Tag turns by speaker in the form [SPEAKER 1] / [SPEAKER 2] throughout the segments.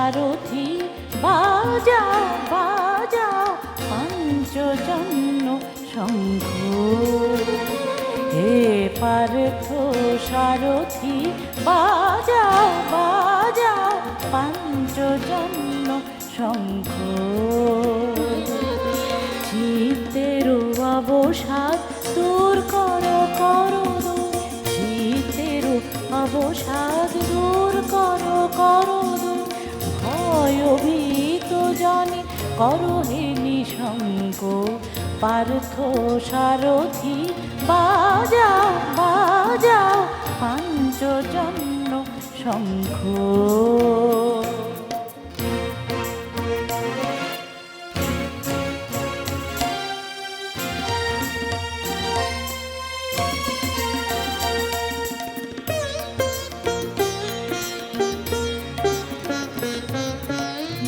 [SPEAKER 1] সারথি বাজাও বাজাও পঞ্চজন্য শঙ্খ। হে পার্থ সারথি বাজাও বাজাও পঞ্চজন্য শঙ্খ। চিত্তের অবসাদ দূর করো করো দূর, চিত্তের অবসাদ দূর করো করো দূর। ভয় ভীত জনে করো হে নিঃসঙ্গ, পার্থ সারথি বাজাও বাজাও পঞ্চজন্য শঙ্খ।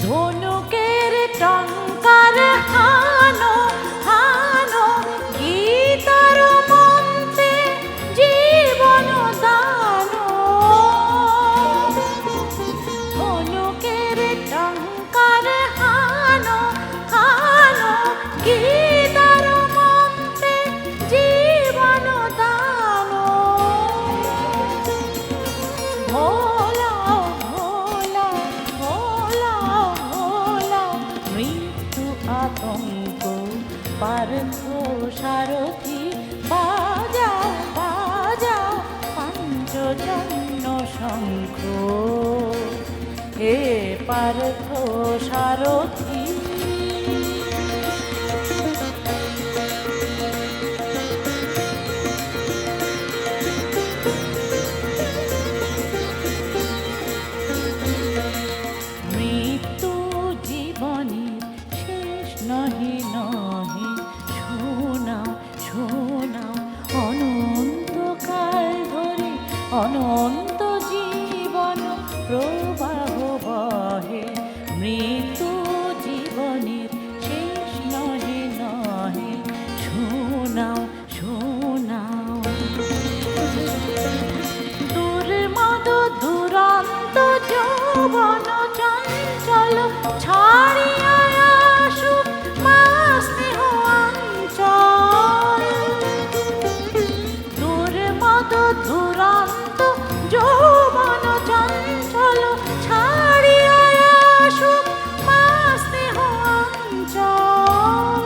[SPEAKER 1] ধনুকের টঙ্কার হানো হানো, গীতার মন্ত্রে জীবন দানো। ধনুকের টঙ্কার হানো হানো, গীতার মন্ত্রে জীবন দানো। ভোলাও ভোলাও ভোলাও ভোলাও মৃত্যু আতঙ্ক, পার্থ সারথি বাজাও বাজাও পঞ্চজন্য শঙ্খ। হে পার্থ সারথি মৃত্যু জীবনের শেষ নহে নহে, শোনাও শোনাও অনন্তকাল ধরে অনন্ত জীবন প্রবাহ বহে। মৃত্যু জীবনের শেষ নহে নহে, শোনাও শোনাও। দুর্মদ দুরন্ত যৌবন চঞ্চল ছাড়িয়া আসুক মা স্নেহ অঞ্চল। দুর্মদ দুরন্ত যৌবন চঞ্চল ছাড়িয়া আসুক মা স্নেহ অঞ্চল।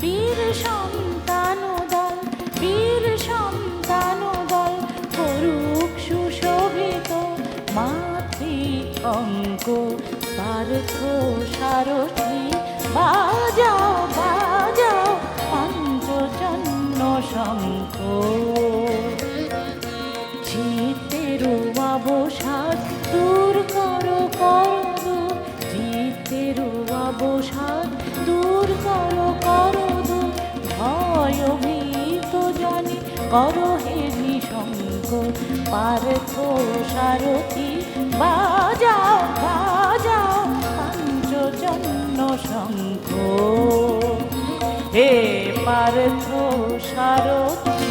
[SPEAKER 1] বীর সন্তান দল বীর সন্তান দল করুক সুশোভিত মাতৃ অঙ্ক, পার্থ সারথি বাজাও বাজাও পঞ্চজন্য শঙ্খ। চিত্তের অবসাদ দূর করো করো দূর, চিত্তের অবসাদ দূর করো করো দূর। ভয় ভীত জনে করো হে নিঃসঙ্গ, পার্থ সারথি বাজাও বাজাও পঞ্চজন্য শঙ্খ। হে পার্থ সারথি।